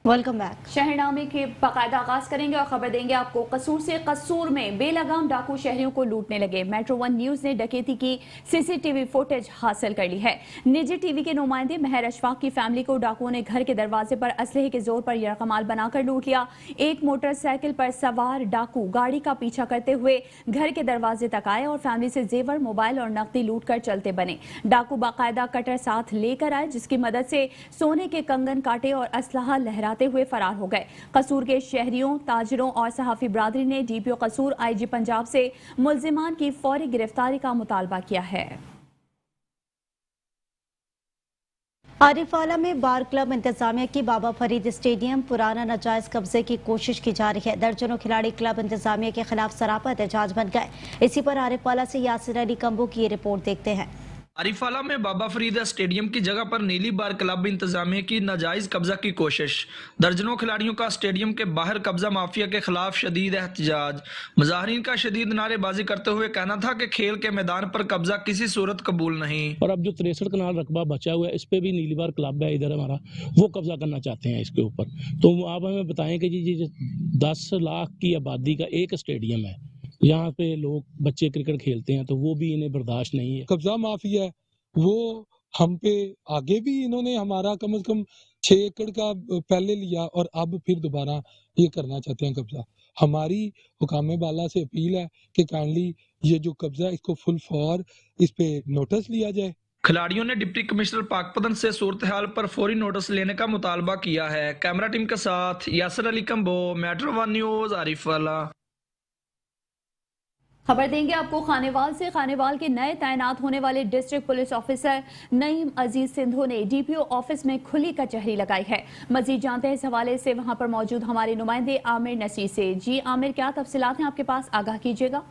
Welcome back. शहरनामे के बाकायदा आगाज करेंगे और खबर देंगे आपको। कसूर से कसूर में बेलगाम डाकू शहरियों को लूटने लगे। मेट्रो 1 न्यूज ने डकैती की सीसीटीवी फुटेज हासिल कर ली है। निजी टीवी के नुमाइंदे महर अशफाक की फैमिली को डाकुओं ने घर के दरवाजे पर असलहे के जोर पर यरकमाल बनाकर लूट लिया। एक मोटरसाइकिल पर सवार डाकू गाड़ी का पीछा करते हुए घर के दरवाजे तक आए और फैमिली से जेवर, मोबाइल और नकदी लूट कर चलते बने। डाकू बाकायदा कटर साथ लेकर आए जिसकी मदद से सोने के कंगन काटे और असलहा लहराते हुए फरार हो गए। कसूर के शहरियों, ताजिरों और सहाफी बरादरी ने डीपीओ कसूर, आईजी पंजाब से मुल्जिमान की फौरी गिरफ्तारी का मुतालबा किया है। आरिफवाला में बार क्लब इंतजामिया की बाबा फरीद स्टेडियम पुराना नाजायज कब्जे की कोशिश की जा रही है। दर्जनों खिलाड़ी क्लब इंतजामिया के खिलाफ सरापा एहतजाज बन गए। इसी पर आरिफवाला से यासिर अली कंबू की ये रिपोर्ट देखते हैं। आरिफवाला में बाबा फरीद स्टेडियम की जगह पर नीली बार क्लब इंतजामिया की नाजायज कब्जा की कोशिश। दर्जनों खिलाड़ियों का स्टेडियम के बाहर कब्जा माफिया के खिलाफ शदीद एहतजाज। मुजाहरीन का शदीद नारेबाजी करते हुए कहना था कि खेल के मैदान पर कब्जा किसी सूरत कबूल नहीं। और अब जो 63 कनाल रकबा बचा हुआ है इस पे भी नीली बार क्लब है इधर हमारा, वो कब्जा करना चाहते हैं इसके ऊपर। तो आप हमें बताएं कि जी 10 लाख की आबादी का एक स्टेडियम है, यहाँ पे लोग बच्चे क्रिकेट खेलते हैं, तो वो भी इन्हें बर्दाश्त नहीं है। कब्जा माफिया है वो हम पे आगे भी इन्होंने हमारा कम से कम 6 एकड़ का पहले लिया और अब फिर दोबारा ये करना चाहते हैं कब्जा। हमारी हुकाम बाला से अपील है कि काइंडली ये जो कब्जा है इसको फुल फॉर इस पे नोटिस लिया जाए। खिलाड़ियों ने डिप्टी कमिश्नर पाकपतन से सूरत हाल पर फौरी नोटिस लेने का मुतालबा किया है। कैमरा टीम के साथ Yasir Ali combo, metro 1 news, Arifwala. खबर देंगे आपको खानेवाल से। खानेवाल के नए तैनात होने वाले डिस्ट्रिक्ट पुलिस ऑफिसर नईम अजीज सिंधु ने डीपीओ ऑफिस में खुली कचहरी लगाई है। मजीद जानते हैं इस हवाले से वहां पर मौजूद हमारे नुमाइंदे आमिर नसीर से। जी आमिर, क्या तफसीलात हैं आपके पास, आगाह कीजिएगा।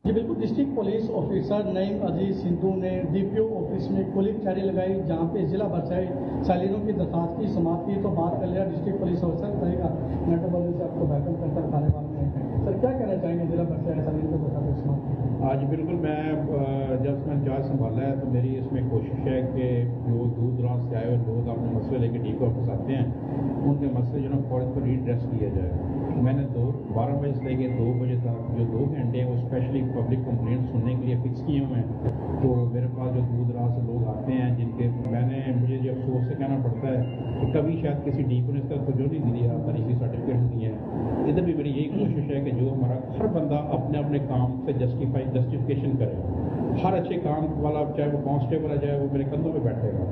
जी बिल्कुल, डिस्ट्रिक्ट पुलिस ऑफिसर नईम अजीज सिंधु ने डीपीओ ऑफिस में खुली कचहरी लगाई जहां पे जिला भर सालीनों की दरखास्त की समाप्त की। तो बात कर लिया डिस्ट्रिक्ट पुलिस ऑफिसर रहेगा मेट्रो से आपको वेलकम करता है खानेवाल में। सर क्या कहना चाहेंगे जिला भर सालीनों की दरखास्त समाप्त? आज बिल्कुल मैं जब मैंने चार्ज संभाला है तो मेरी इसमें कोशिश है कि जो दूर दराज से आए हुए लोग अपने मसले लेके डीपीओ ऑफिस आते हैं उनके मसले जो है फौरन पर रीड्रेस किया जाए। मैंने 12 बजे से लेके 2 बजे तक जो 2 घंटे हैं वो स्पेशली पब्लिक कंप्लेंट सुनने के लिए फिक्स किए हुए हैं। तो मेरे पास जो दूर दराज से लोग आते हैं जिनके मुझे जो अफसोस से कहना पड़ता है कि कभी शायद किसी डीपीओ ने इसका तवज्जो नहीं दिया, तरीकी सर्टिफिकेट नहीं है। इधर भी मेरी यही कोशिश है कि जो हमारा हर बंदा अपने अपने काम से जस्टिफिकेशन करे। हर अच्छे काम वाला चाहे वो कांस्टेबल है चाहे वो मेरे कंधों पे बैठेगा।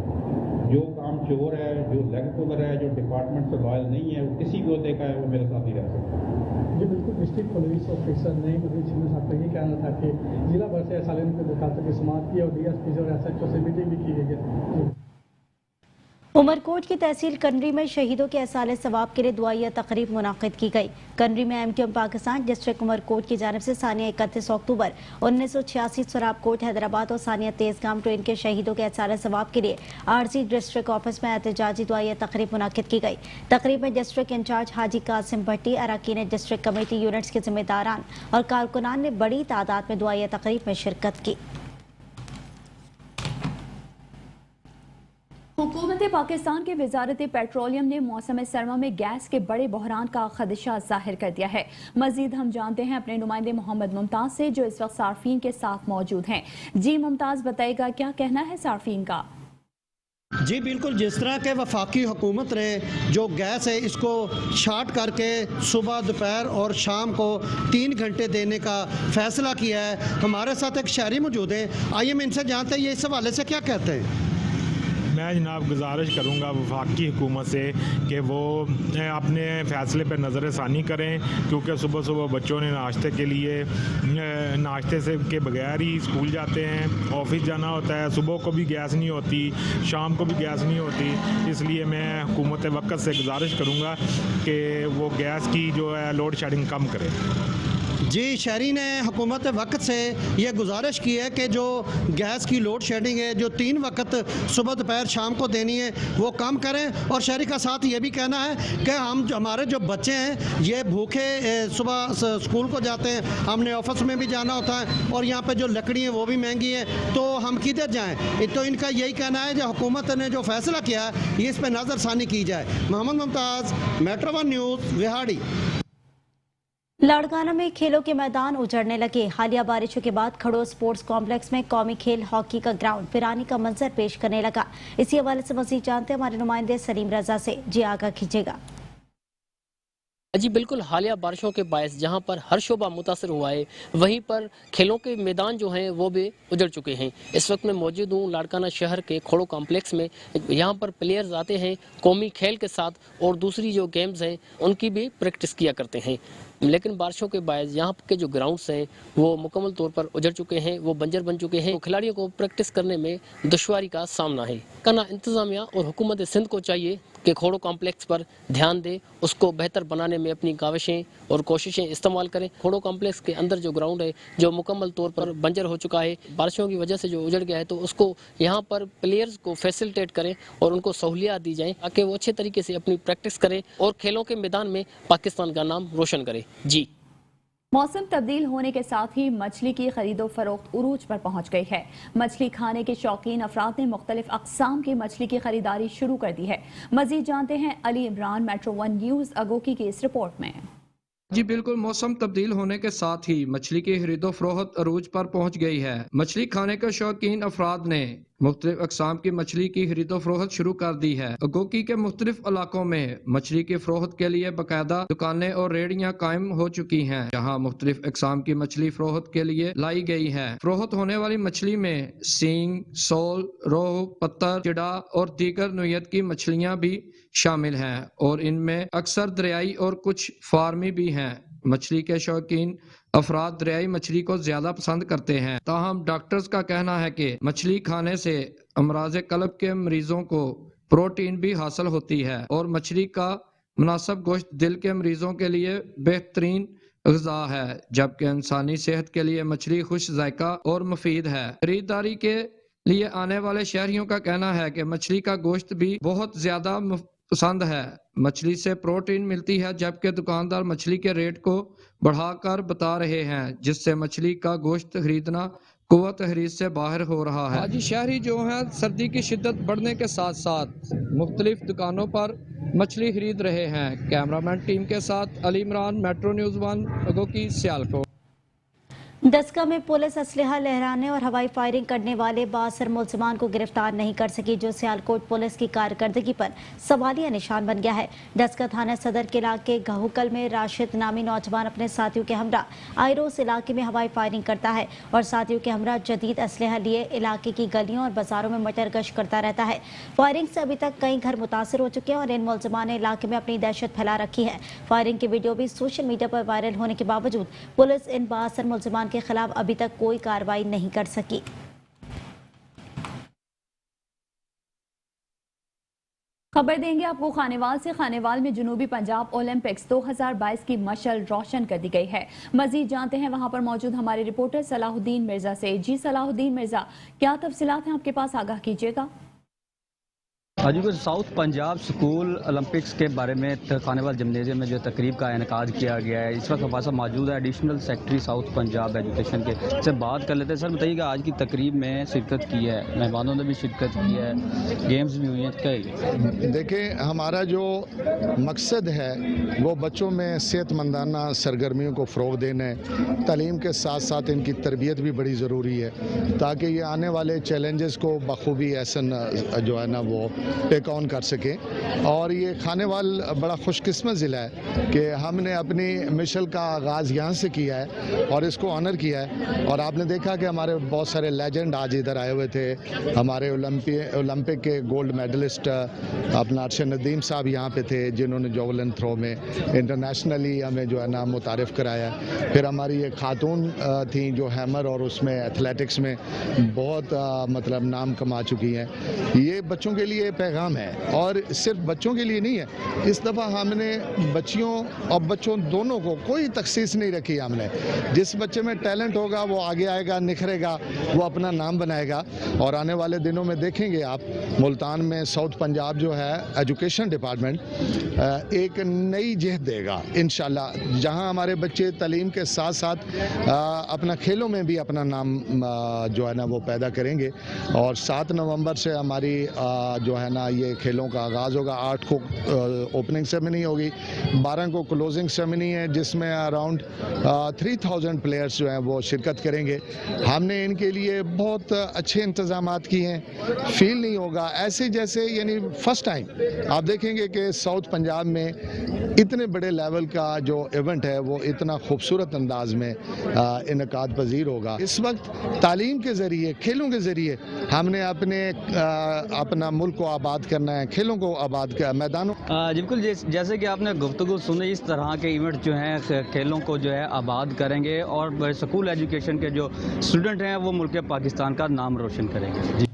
जो काम चोर है, जो लेग पुलर है, जो डिपार्टमेंट से लॉयल नहीं है, वो किसी भी ओहदे का है वो मेरे साथ ही रह सकता है। जी बिल्कुल, डिस्ट्रिक्ट पुलिस ऑफिसर नईम अजीज सिंधु साहब का ये कहना था कि जिला भर से सालीनों की दरखास्त की समाप्त की और डीएसपी और एसएचओ से मीटिंग भी की गई है। उमरकोट की तहसील कंडरी में शहीदों के एहसाले सवाब के लिए दुआया तकरीब मुनाकिद की गई। कंडरी में एमटीएम पाकिस्तान डिस्ट्रिक्ट उमरकोट की जानिब से सानिया 31 अक्टूबर 1986 सोराबकोट हैदराबाद और सानिया तेजगाम ट्रेन के शहीदों के एहसाले सवाब के लिए आरजी डिस्ट्रिक्ट ऑफिस में एहतजाजी दुआया तकरीब मुनाकिद की गई। तकरीब में डिस्ट्रिक्ट इंचार्ज हाजी कासिम भट्टी, अरकान डिस्ट्रिक्ट कमेटी यूनिट्स के जिम्मेदारान और कारकुनान ने बड़ी तादाद में दुआया तकरीब में शिरकत की। हुकूमत पाकिस्तान के वजारत पेट्रोलियम ने मौसम सरमा में गैस के बड़े बहरान का खदशा जाहिर कर दिया है। मजीद हम जानते हैं अपने नुमाइंदे मोहम्मद मुमताज से जो इस वक्त सार्फिन के साथ मौजूद हैं। जी मुमताज, बताइएगा क्या कहना है सार्फिन का? जी बिल्कुल, जिस तरह के वफाकी हुकूमत ने जो गैस है इसको शार्ट करके सुबह, दोपहर और शाम को 3 घंटे देने का फैसला किया है। हमारे साथ एक शहरी मौजूद है, आइए मैं इनसे जानते हैं ये इस हवाले से क्या कहते हैं। मैं जनाब गुजारिश करूंगा वफाकी हुकूमत से कि वो अपने फ़ैसले पर नज़रसानी करें, क्योंकि सुबह सुबह बच्चों ने नाश्ते के लिए नाश्ते से के बगैर ही स्कूल जाते हैं, ऑफिस जाना होता है, सुबह को भी गैस नहीं होती, शाम को भी गैस नहीं होती। इसलिए मैं हुकूमत वक्त से गुजारिश करूंगा कि वो गैस की जो है लोड शेडिंग कम करें। जी, शहरी ने हुकूमत वक्त से ये गुजारिश की है कि जो गैस की लोड शेडिंग है, जो 3 वक्त सुबह दोपहर शाम को देनी है, वो कम करें। और शहरी का साथ ये भी कहना है कि हमारे जो बच्चे हैं ये भूखे सुबह स्कूल को जाते हैं, हमने ऑफिस में भी जाना होता है और यहाँ पे जो लकड़ी है वो भी महंगी है, तो हम किधर जाएँ? तो इनका यही कहना है जो हुकूमत ने जो फैसला किया है ये इस पर नज़रसानी की जाए। Mohammad Mumtaz, Metro 1 News, Vehari. लाड़काना में खेलों के मैदान उजड़ने लगे। हालिया बारिशों के बाद खड़ो स्पोर्ट्स कॉम्प्लेक्स में कौमी खेल हॉकी का ग्राउंड वीरानी का मंजर पेश करने लगा। इसी हवाले से मजीद जानते हैं हमारे नुमाइंदे सलीम रजा से। जी आगा खींचेगा। जी बिल्कुल, हालिया बारिशों के बायस जहां पर हर शोबा मुतासर हुआ है, वहीं पर खेलों के मैदान जो हैं वो भी उजड़ चुके हैं। इस वक्त मैं मौजूद हूं लाड़काना शहर के खोड़ो कॉम्प्लेक्स में। यहां पर प्लेयर्स आते हैं कौमी खेल के साथ और दूसरी जो गेम्स हैं उनकी भी प्रैक्टिस किया करते हैं, लेकिन बारिशों के बायस यहाँ के जो ग्राउंड्स हैं वो मुकम्मल तौर पर उजड़ चुके हैं, वो बंजर बन चुके हैं। तो खिलाड़ियों को प्रैक्टिस करने में दुश्वारी का सामना है। कहना इंतजामिया और हुकूमत सिंध को चाहिए कि खोड़ो कॉम्प्लेक्स पर ध्यान दे, उसको बेहतर बनाने में अपनी काविशें और कोशिशें इस्तेमाल करें। खोड़ो कॉम्प्लेक्स के अंदर जो ग्राउंड है जो मुकम्मल तौर पर बंजर हो चुका है, बारिशों की वजह से जो उजड़ गया है, तो उसको यहाँ पर प्लेयर्स को फैसिलिटेट करें और उनको सहूलियात दी जाएँ ताकि वो अच्छे तरीके से अपनी प्रैक्टिस करें और खेलों के मैदान में पाकिस्तान का नाम रोशन करें। जी, मौसम तब्दील होने के साथ ही मछली की खरीदो फरोख्त उरूज पर पहुंच गई है। मछली खाने के शौकीन अफराद ने मुख्तलिफ अक़साम की मछली की खरीदारी शुरू कर दी है। मजीद जानते हैं अली इमरान मेट्रो 1 न्यूज़ अगोकी की इस रिपोर्ट में। जी बिल्कुल, मौसम तब्दील होने के साथ ही मछली की खरीदो फरोख्त अरूज पर पहुंच गई है। मछली खाने के शौकीन अफराद ने मुख्तलिफ अक़साम की मछली की खरीदो फरोख्त शुरू कर दी है। अगोकी के मुख्तलिफ इलाकों में मछली की फरोख्त के लिए बाकायदा दुकानें और रेहड़ियां कायम हो चुकी हैं, जहां मुख्तलिफ अक़साम की मछली फरोख्त के लिए लाई गई है। फरोख्त होने वाली मछली में सींग, सोल, रोहू, पत्थर, चिड़ा और दीगर नोयत की मछलियां भी शामिल हैं और इनमें अक्सर दरियाई और कुछ फार्मी भी हैं। मछली के शौकीन अफराद दरियाई मछली को ज्यादा पसंद करते हैं, ताहम डॉक्टर्स का कहना है कि मछली खाने से अमराज कल्ब के मरीजों को प्रोटीन भी हासिल होती है और मछली का मुनासिब गोश्त दिल के मरीजों के लिए बेहतरीन ग़िज़ा है, जबकि इंसानी सेहत के लिए मछली खुश जायका और मुफीद है। खरीदारी के लिए आने वाले शहरियों का कहना है कि मछली का गोश्त भी बहुत ज्यादा पसंद है। मछली से प्रोटीन मिलती है, जबकि दुकानदार मछली के रेट को बढ़ाकर बता रहे हैं, जिससे मछली का गोश्त खरीदना कुव्वत खरीद से बाहर हो रहा है। आज शहरी जो हैं सर्दी की शिद्दत बढ़ने के साथ साथ मुख्तलिफ दुकानों पर मछली खरीद रहे हैं। कैमरामैन टीम के साथ अली इमरान, मेट्रो न्यूज़ 1 अगोकी, सियालकोट। दसका में पुलिस असलहा लहराने और हवाई फायरिंग करने वाले बासर मुलजिमान को गिरफ्तार नहीं कर सकी, जो सियालकोट पुलिस की कारकर्दगी पर सवालिया निशान बन गया है। दसका थाना सदर के इलाके गहुकल में राशिद नामी नौजवान अपने साथियों के हमरा आयरोस इलाके में हवाई फायरिंग करता है और साथियों के हमरा जदीद असलहा लिए इलाके की गलियों और बाजारों में मटरगश करता रहता है। फायरिंग से अभी तक कई घर मुतासर हो चुके हैं और इन मुलजिमान ने इलाके में अपनी दहशत फैला रखी है। फायरिंग की वीडियो भी सोशल मीडिया पर वायरल होने के बावजूद पुलिस इन बासर मुलजिमान के खिलाफ अभी तक कोई कार्रवाई नहीं कर सकी। खबर देंगे आपको खानेवाल से। खानेवाल में जनूबी पंजाब ओलंपिक्स 2022 की मशल रोशन कर दी गई है। मजीद जानते हैं वहां पर मौजूद हमारे रिपोर्टर सलाहुद्दीन मिर्जा से। जी सलाहुद्दीन मिर्जा, क्या तफसीलात हैं आपके पास, आगाह कीजिएगा। आज को साउथ पंजाब स्कूल ओलंपिक्स के बारे में खानेवाल जिम्नेजियम में जो तकरीब का इनेकाद किया गया है, इस वक्त हमारे साथ मौजूद है additional secretary south Punjab education के, से बात कर लेते हैं। सर बताइएगा, आज की तकरीब में शिरकत की है, मेहमानों ने भी शिरकत की है, गेम्स भी हुई हैं, क्या? देखिए, हमारा जो मकसद है वो बच्चों में सेहतमंदाना सरगर्मियों को फ़रोग़ देना है। तालीम के साथ साथ इनकी तरबियत भी बड़ी ज़रूरी है ताकि ये आने वाले चैलेंजेस को बखूबी ऐसा जो है ना वो टेक ऑन कर सकें। और ये खानेवाल बड़ा खुशकिस्मत ज़िला है कि हमने अपनी मिशन का आगाज़ यहाँ से किया है और इसको ऑनर किया है। और आपने देखा कि हमारे बहुत सारे लेजेंड आज इधर आए हुए थे। हमारे ओलंपिक के गोल्ड मेडलिस्ट अपना अरशद नदीम साहब यहाँ पे थे, जिन्होंने जॉवलिन थ्रो में इंटरनेशनली हमें जो है ना मुतारिफ़ कराया। फिर हमारी एक खातून थी जो हैमर और उसमें एथलेटिक्स में बहुत मतलब नाम कमा चुकी हैं। ये बच्चों के लिए पैगाम है और सिर्फ बच्चों के लिए नहीं है। इस दफ़ा हमने बच्चियों और बच्चों दोनों को कोई तखसीस नहीं रखी हमने। जिस बच्चे में टैलेंट होगा वो आगे आएगा, निखरेगा, वो अपना नाम बनाएगा। और आने वाले दिनों में देखेंगे आप मुल्तान में साउथ पंजाब जो है एजुकेशन डिपार्टमेंट एक नई जिहद देगा इंशाल्लाह, जहां हमारे बच्चे तालीम के साथ साथ अपना खेलों में भी अपना नाम जो है ना वो पैदा करेंगे। और 7 नवंबर से हमारी जो है ना ये खेलों का आगाज़ होगा। 8 को ओपनिंग सेरेमनी होगी, 12 को क्लोजिंग सेरेमनी है जिसमें अराउंड 3000 प्लेयर्स जो हैं वो शिरकत करेंगे। हमने इनके लिए बहुत अच्छे इंतजाम किए हैं। फील नहीं होगा ऐसे जैसे यानी फर्स्ट टाइम आप देखेंगे कि साउथ पंजाब में इतने बड़े लेवल का जो इवेंट है वो इतना खूबसूरत अंदाज में इनकाद पजीर होगा। इस वक्त तालीम के ज़रिए, खेलों के ज़रिए हमने अपना मुल्क को आबाद करना है, खेलों को आबाद कर मैदानों। बिल्कुल जैसे कि आपने गुफ्तगू सुनी, इस तरह के इवेंट जो हैं खेलों को जो है आबाद करेंगे और स्कूल एजुकेशन के जो स्टूडेंट हैं वो मुल्क पाकिस्तान का नाम रोशन करेंगे।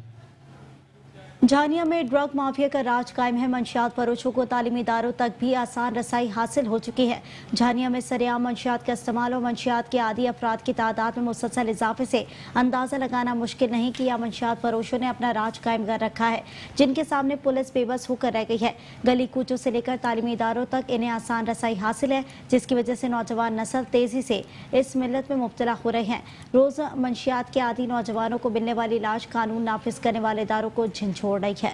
झानिया में ड्रग माफिया का राज कायम है। मंशियात फरोशों को तालीमी इदारों तक भी आसान रसाई हासिल हो चुकी है। झानिया में सरेआम मंशियात का इस्तेमाल और मंशियात के आदी अफराद की तादाद में मुसलसल इजाफे से अंदाज़ा लगाना मुश्किल नहीं कि यह मंशियात फरोशों ने अपना राज कायम कर रखा है, जिनके सामने पुलिस बेबस होकर रह गई है। गली कूचों से लेकर तालीमी इदारों तक इन्हें आसान रसाई हासिल है, जिसकी वजह से नौजवान नस्ल तेजी से इस मिलत में मुब्तला हो रहे हैं। रोज मंशियात के आदी नौजवानों को मिलने वाली लाश कानून नाफिज करने वाले इदारों को झंझोड़ रही है।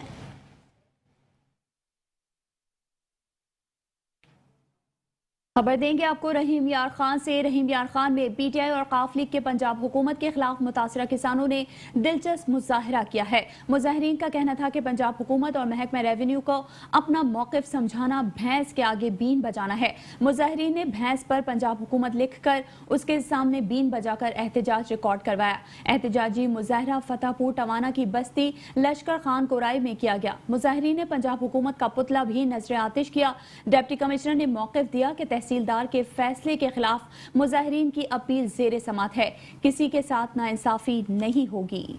खबर देंगे आपको रहीम यार खान से। रहीम यार खान में पीटीआई और काफ लीग के पंजाब हुकूमत के खिलाफ मुतासरा किसानों ने दिलचस्प मुजाहरा किया है। मुजाहरीन का कहना था कि पंजाब हुकूमत और महकमा रेवेन्यू को अपना मौक़िफ समझाना भैंस के आगे बीन बजाना है। मुजाहरीन ने भैंस पर पंजाब हुकूमत लिखकर उसके सामने बीन बजाकर एहतजाज रिकॉर्ड करवाया। एहतजाजी मुजाहरा फतेहपुर टवाना की बस्ती लश्कर खान कोराई में किया गया। मुजाहरीन ने पंजाब हुकूमत का पुतला भी नजर आतिश किया। डिप्टी कमिश्नर ने मौक़िफ दिया कि तहसीलदार के फैसले के खिलाफ मुजाहिरीन की अपील ज़ेरे समात है, किसी के साथ नाइंसाफी नहीं होगी।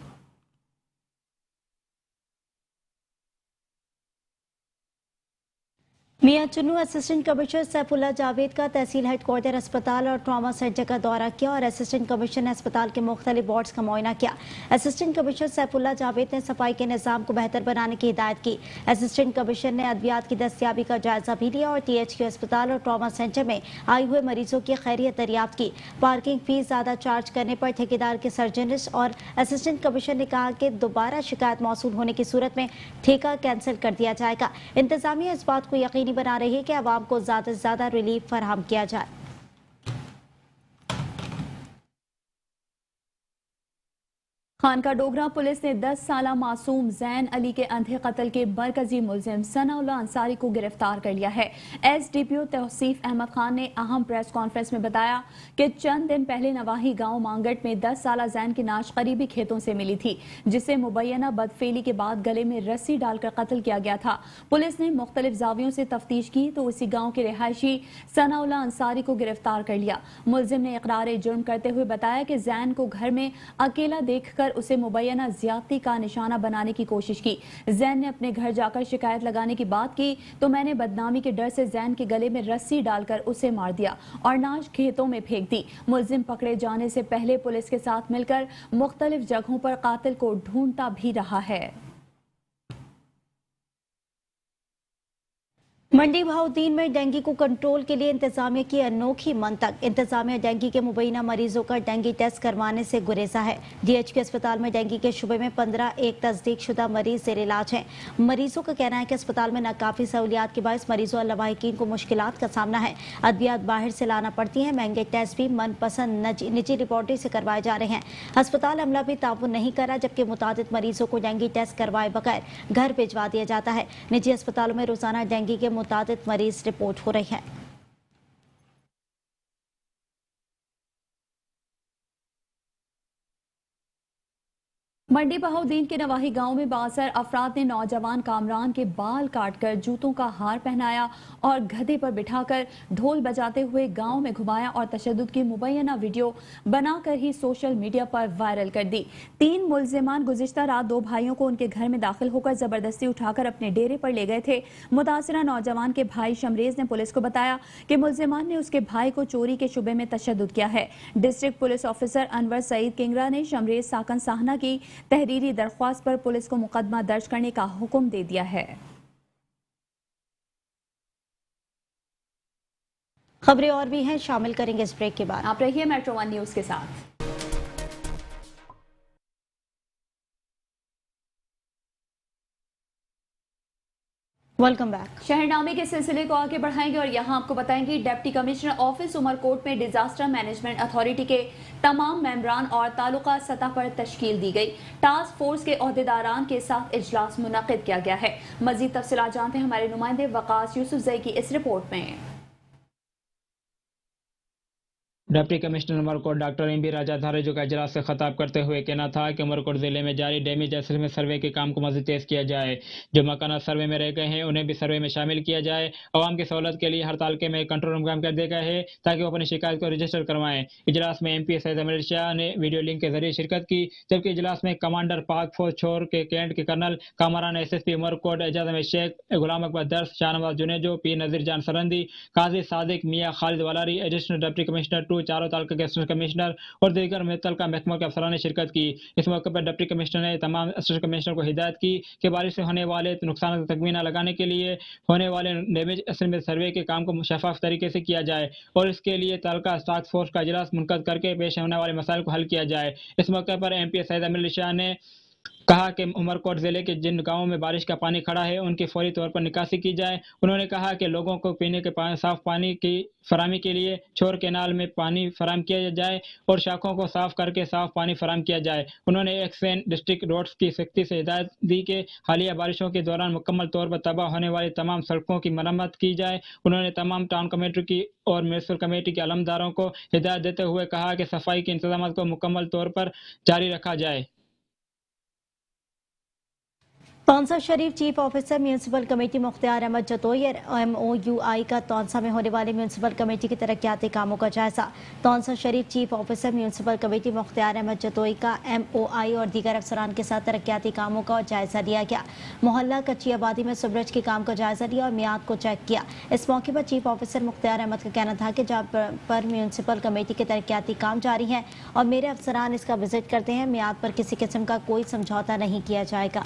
मियां चुन्नू असिस्टेंट कमिश्नर सैफुल्लाह जावेद का तहसील हेडक्वार्टर अस्पताल और ट्रॉमा सेंटर का दौरा किया और असिस्टेंट कमिश्नर ने अस्पताल के मुख्तलिफ वार्ड्स का मुआयना किया। असिस्टेंट कमिश्नर सैफुल्लाह जावेद ने सफाई के निज़ाम को बेहतर बनाने की हिदायत की। असिस्टेंट कमिश्नर ने अद्वियात की दस्तियाबी का जायजा भी लिया और THQ अस्पताल और ट्रॉमा सेंटर में आए हुए मरीजों की खैरियत दरियाफ्त की। पार्किंग फीस ज़्यादा चार्ज करने पर ठेकेदार के सर्जनिस्ट और असिस्टेंट कमिश्नर ने कहा कि दोबारा शिकायत मौसूल होने की सूरत में ठेका कैंसिल कर दिया जाएगा। इंतजामिया इस बात को यकीनी बना रही है कि आवाम को ज्यादा से ज्यादा रिलीफ फराहम किया जाए। खानका डोगरा पुलिस ने 10 साला मासूम जैन अली के अंधे कत्ल के मरकजी मुलजिम सनाउल्लाह अंसारी को गिरफ्तार कर लिया है। SDPO तौसीफ अहमद खान ने अहम प्रेस कॉन्फ्रेंस में बताया कि चंद दिन पहले नवाही गांव मांगट में 10 साला जैन की नाश करीबी खेतों से मिली थी, जिसे मुबैना बदफेली के बाद गले में रस्सी डालकर कत्ल किया गया था। पुलिस ने मुख्तलिफ जावियों से तफ्तीश की तो उसी गाँव के रिहायशी सनाउल्लाह अंसारी को गिरफ्तार कर लिया। मुलजिम ने इकरार जुर्म करते हुए बताया कि जैन को घर में अकेला देखकर उसे मुबैना ज्यादती का निशाना बनाने की कोशिश की। जैन ने अपने घर जाकर शिकायत लगाने की बात की तो मैंने बदनामी के डर से जैन के गले में रस्सी डालकर उसे मार दिया और नाश खेतों में फेंक दी। मुलजिम पकड़े जाने से पहले पुलिस के साथ मिलकर मुख्तलिफ जगहों पर कातिल को ढूंढता भी रहा है। मंडी बहाउद्दीन में डेंगू को कंट्रोल के लिए इंतजामिया की अनोखी मंतक। इंतजामिया डेंगू के मुबैना मरीजों का डेंगू टेस्ट करवाने से गुरेजा है। DHQ अस्पताल में डेंगू के शुबे में 15 एक तस्दीक शुदा मरीज जेर इलाज हैं। मरीजों का कहना है कि अस्पताल में नाकाफी सहूलियात के बायस मरीजों और लवाहिकीन को मुश्किलात का सामना है। अद्वियात बाहर से लाना पड़ती हैं। महंगे टेस्ट भी मनपसंद निजी लेबॉर्टरी से करवाए जा रहे हैं। अस्पताल अमला भी ताउन नहीं कर रहा, जबकि मुतादिद मरीजों को डेंगू टेस्ट करवाए बगैर घर भिजवा दिया जाता है। निजी अस्पतालों में रोजाना डेंगू के मुतादिद मरीज रिपोर्ट हो रही है। मंडी बहाउद्दीन के नवाही गांव में बासर अफराद ने नौजवान कामरान के बाल काटकर जूतों का हार पहनाया और गधे पर बिठाकर ढोल बजाते हुए गांव में घुमाया और तशद्दुद की मुबैना वीडियो बनाकर ही सोशल मीडिया पर वायरल कर दी। 3 मुल्जिमान गुज़िश्ता रात 2 भाइयों को उनके घर में दाखिल होकर जबरदस्ती उठाकर अपने डेरे पर ले गए थे। मुतासिरा नौजवान के भाई शमरेज ने पुलिस को बताया कि मुल्जिमान ने उसके भाई को चोरी के शुबे में तशद्दुद किया है। District police officer Anwar Saeed Kingra ने शमरेज साकन साहना की तहरीरी दरख्वास्त पर पुलिस को मुकदमा दर्ज करने का हुक्म दे दिया है। खबरें और भी हैं, शामिल करेंगे इस ब्रेक के बाद। आप रहिए मेट्रो 1 न्यूज के साथ। Welcome back. शहरनामे के सिलसिले को आगे बढ़ाएंगे और यहां आपको बताएंगे डिप्टी कमिश्नर ऑफिस उमरकोट में डिजास्टर मैनेजमेंट अथॉरिटी के तमाम मेंबरान और तालुका सतह पर तश्कील दी गई। टास्क फोर्स के ओहदेदारान के साथ इजलास मुनक्किद किया गया है। मजीद तफसीलात जानते हैं हमारे नुमाइंदे वकास यूसुफजई की इस रिपोर्ट में। Deputy commissioner Umerkot doctor M B Raja Dharejo का इजलास से खिताब करते हुए कहना था कि उमरकोट जिले में जारी डैमेज असेसमेंट सर्वे के काम को मज़ीद तेज किया जाए। जो मकाना सर्वे में रह गए हैं उन्हें भी सर्वे में शामिल किया जाए। अवाम की सहूलत के लिए हड़ताल के में कंट्रोल रूम कायम कर दिया गया है ताकि वो अपनी शिकायत को रजिस्टर करवाएं। इजलास में MP सैयद अमीर शाह ने वीडियो लिंक के जरिए शिरकत की, जबकि इजलास में कमांडर पाक फौज छोर के कैंट के कर्नल कामरान SSP उमरकोट एजाज अहमद शेख, गुलाम अकबर दर्श, शाहनवाज जुनेजो, पी नजीर जान सरंदी, काजी सादिक मियाँ खालिद वालारी, एडिशनल डिप्टी कमिश्नर 2 चारों तालुका के कमिश्नर और दीगर मुतल्लिका महकमों के अफसरान ने शिरकत की। इस मौके पर डिप्टी कमिश्नर ने तमाम असिस्टेंट कमिश्नर को हिदायत की कि बारिश से होने वाले नुकसान का तखमीना लगाने के लिए होने वाले डैमेज असेसमेंट सर्वे के काम को शफाफ तरीके से किया जाए और इसके लिए तालुका टास्क फोर्स का इजलास मुनक़द करके पेश होने वाले मसाइल को हल किया जाए। इस मौके पर MP सैयद अमीर शाह ने कहा कि उमरकोट जिले के जिन गांवों में बारिश का पानी खड़ा है उनकी फौरी तौर पर निकासी की जाए। उन्होंने कहा कि लोगों को पीने के साफ पानी की फराहमी के लिए छोर केनाल में पानी फराहम किया जाए और शाखों को साफ करके साफ पानी फराहम किया जाए। उन्होंने एक्सएन डिस्ट्रिक्ट रोड्स की सख्ती से हिदायत दी कि हालिया बारिशों के दौरान मुकम्मल तौर पर तबाह होने वाली तमाम सड़कों की मरम्मत की जाए। उन्होंने तमाम टाउन कमेटी की और म्यूनिसिपल कमेटी के अलमदारों को हिदायत देते हुए कहा कि सफाई के इंतजाम को मुकम्मल तौर पर जारी रखा जाए। Taunsa Sharif chief officer municipal committee Mukhtar Ahmad Jatoi और MOUI का तौंसा में होने वाले म्यूनसिपल कमेटी के तरक्याती कामों का जायजा। Taunsa Sharif chief officer municipal committee Mukhtar Ahmad Jatoi का MOI और दीगर अफसरान के साथ तरक्याती कामों का जायजा लिया गया। मोहल्ला कच्ची आबादी में सुबरज के काम का जायजा लिया और मियाद को चेक किया। इस मौके पर चीफ ऑफिसर मुख्तार अहमद का कहना था कि जहाँ पर म्यूनसिपल कमेटी के तरक्याती काम जारी हैं और मेरे अफसरान इसका विजिट करते हैं, मियाद पर किसी किस्म का कोई समझौता नहीं किया जाएगा।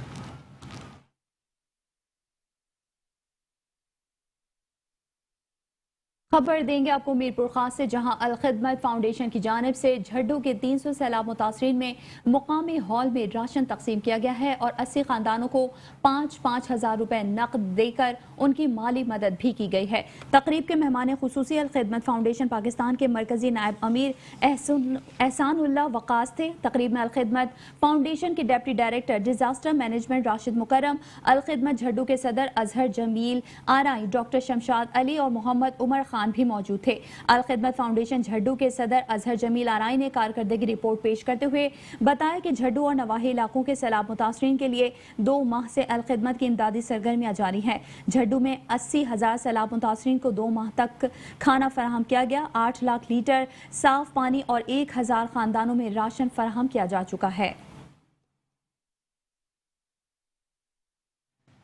खबर देंगे आपको मीरपुर खास से, जहां अल खिदमत फाउंडेशन की जानिब से झड्डू के 300 सैलाब मुतासरीन में मुकामी हॉल में राशन तकसीम किया गया है और 80 खानदानों को 5-5 हज़ार रुपए नकद देकर उनकी माली मदद भी की गई है। तकरीब के मेहमान खुसूसी अल खिदमत फाउंडेशन पाकिस्तान के मरकजी नायब अमीर एहसानुल्लाह वकास थे। तकरीब में अल खिदमत फाउंडेशन के deputy director disaster management Rashid Mukarram, Al Khidmat Jhaddu के सदर अजहर जमील आराई, डॉक्टर शमशाद अली और मोहम्मद उमर खान भी मौजूद थे। अल खिदमत फाउंडेशन झड्डू के सदर अजहर जमील आराई ने कारकर्दगी रिपोर्ट पेश करते हुए बताया कि झड्डू और नवाही इलाकों के सैलाब मुतासरीन के लिए 2 माह से अल खिदमत की इमदादी सरगर्मियां जारी हैं। झड्डू में 80,000 सैलाब मुतासरीन को 2 माह तक खाना फराहम किया गया। 8 लाख लीटर साफ पानी और 1,000 खानदानों में राशन फराहम किया जा चुका है।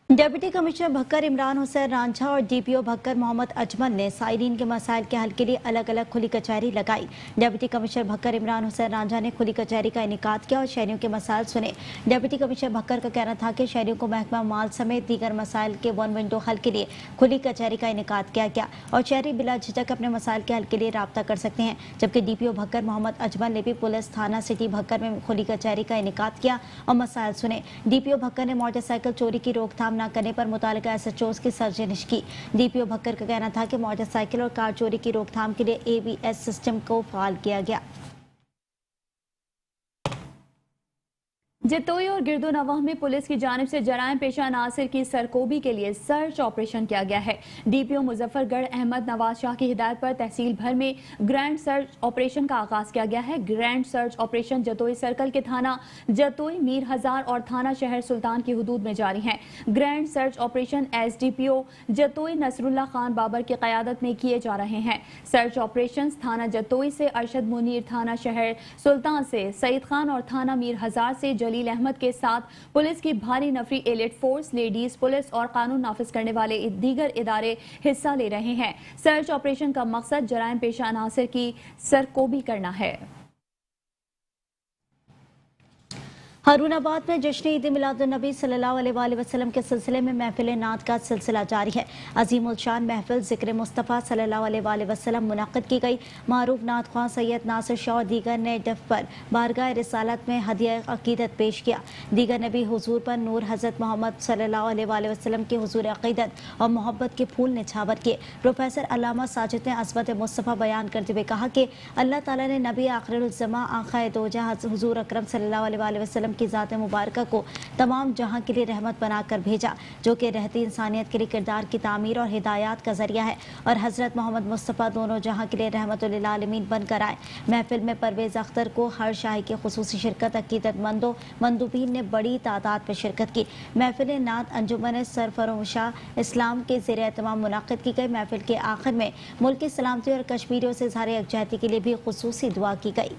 डिप्टी कमिश्नर भक्कर इमरान हुसैन रांझा और DPO भक्कर मोहम्मद अजमल ने साइरीन के मसाइल के हल के लिए अलग अलग खुली कचहरी लगाई। डिप्टी कमिश्नर भक्कर इमरान हुसैन रांझा ने खुली कचहरी का इनेकाद किया और शहरियों के मसाइल सुने। डिप्टी कमिश्नर भक्कर का कहना था कि शहरियों को महकमा माल समेत दीगर मसाइल के 1 विंडो हल के लिए खुली कचहरी का इनेकाद किया गया और शहरी बिला झिझक अपने मसाइल के हल के लिए राब्ता कर सकते हैं। जबकि DPO भक्कर मोहम्मद अजमल ने भी पुलिस थाना सिटी भक्कर में खुली कचहरी का इनेकाद किया और मसाइल सुने। DPO भक्कर ने मोटरसाइकिल चोरी की रोकथाम न करने पर मुतालिका SHOs की सरजनिश की। DPO भक्कर का कहना था कि मोटरसाइकिल और कार चोरी की रोकथाम के लिए ABS सिस्टम को फाल किया गया। जतोई और गिरदोनवाह में पुलिस की जानिब से जराइम पेशा नासिर की सरकोबी के लिए सर्च ऑपरेशन किया गया है। डीपीओ मुजफ्फरगढ़ अहमद नवाज शाह की हिदायत पर तहसील भर में ग्रैंड सर्च ऑपरेशन का आगाज किया गया है। Grand search operation Jatoi circle के थाना जतोई, मीर हजार और थाना शहर सुल्तान की हुदूद में जारी है। Grand search operation SDPO Jatoi Nasrullah Khan Babar की क़यादत में किए जा रहे हैं। सर्च ऑपरेशन थाना जतोई से अरशद मुनीर, थाना शहर सुल्तान से सईद खान और थाना मीर हजार से जलील अहमद के साथ पुलिस की भारी नफरी एलिट फोर्स, लेडीज पुलिस और कानून नाफिज करने वाले दीगर इदारे हिस्सा ले रहे हैं। सर्च ऑपरेशन का मकसद जराइम पेशा अनासिर की सरकोबी करना है। हारूनाबाद में जश्न ईद मिलादुन्नबी सल्लल्लाहु अलैहि वसल्लम के सिलसिले में महफिल नात का सिलसिला जारी है। अजीमुल शान महफिल ज़िक्र मुस्तफ़ा सल्लल्लाहु अलैहि वसल्लम मुनक़्क़िद की गई। मारूफ नात ख्वां सैयद नासिर शाह और दीगर ने डफ पर बारगाह रिसालत में हदिया अक़ीदत पेश किया। दीगर नबी हुजूर पर नूर हज़रत मोहम्मद सल्लल्लाहु अलैहि वसल्लम के हुजूर अक़ीदत और मोहब्बत के फूल निछावर किए। प्रोफेसर अल्लामा साजिद ने अज़मत मुस्तफ़ा बयान करते हुए कहा कि अल्लाह ताला ने नबी आखिरुल ज़मा आख़िर दो जहां हुजूर अकरम सल्लल्लाहु अलैहि वसल्लम की ज़ात मुबारक को तमाम जहां के लिए रहमत बनाकर भेजा, जो कि रहती इंसानियत के लिए किरदार की तामीर और हिदायत का जरिया है, और हज़रत मोहम्मद मुस्तफ़ा दोनों जहां के लिए रहमतुल लिल आलमीन बनकर आए। महफिल में परवेज़ अख्तर को हर शाही की खुसूसी शिरकत अक़ीदतमंदों मंदूबीन ने बड़ी तादाद में शिरकत की। महफिल नात अंजुमन सरफरोशा इस्लाम के ज़ेर एहतमाम मुनक़्क़िद की गई। महफिल के आखिर में मुल्क की सलामती और कश्मीरियों से इज़हार यकजहती के लिए भी खुसूसी दुआ की गई।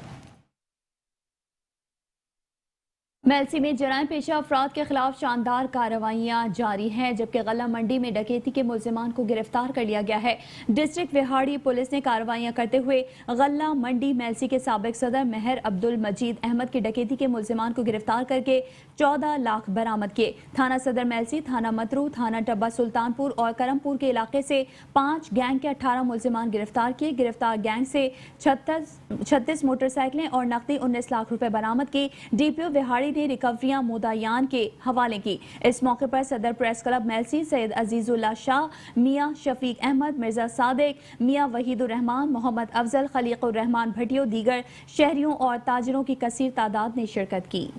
मेलसी में जराइम पेशा अफराद के खिलाफ शानदार कार्रवाइयां जारी हैं, जबकि गला मंडी में डकैती के मुलजिमान को गिरफ्तार कर लिया गया है। डिस्ट्रिक्ट विहाड़ी पुलिस ने कार्रवाइयां करते हुए गला मंडी मेलसी के साबिक सदर मेहर अब्दुल मजीद अहमद की डकैती के मुलजिमान को गिरफ्तार करके 14 लाख बरामद किए। थाना सदर मेलसी, थाना मतरू, थाना टब्बा सुल्तानपुर और करमपुर के इलाके से 5 गैंग के 18 मुलजिमान गिरफ्तार किए। गिरफ्तार गैंग से 36 मोटरसाइकिलें और नकदी 19 लाख रुपए बरामद की। डीपीओ विहाड़ी ने रिकवरियां मुदायान के हवाले की। इस मौके पर सदर प्रेस क्लब मेलसी सैयद अजीजुल्लाह शाह, मियां शफीक अहमद, मिर्जा सादिक, मियां वहीदुर रहमान, मोहम्मद अफजल, खलीकुर रहमान भटियो, दीगर शहरियों और ताजिरों की कसीर तादाद ने शिरकत की।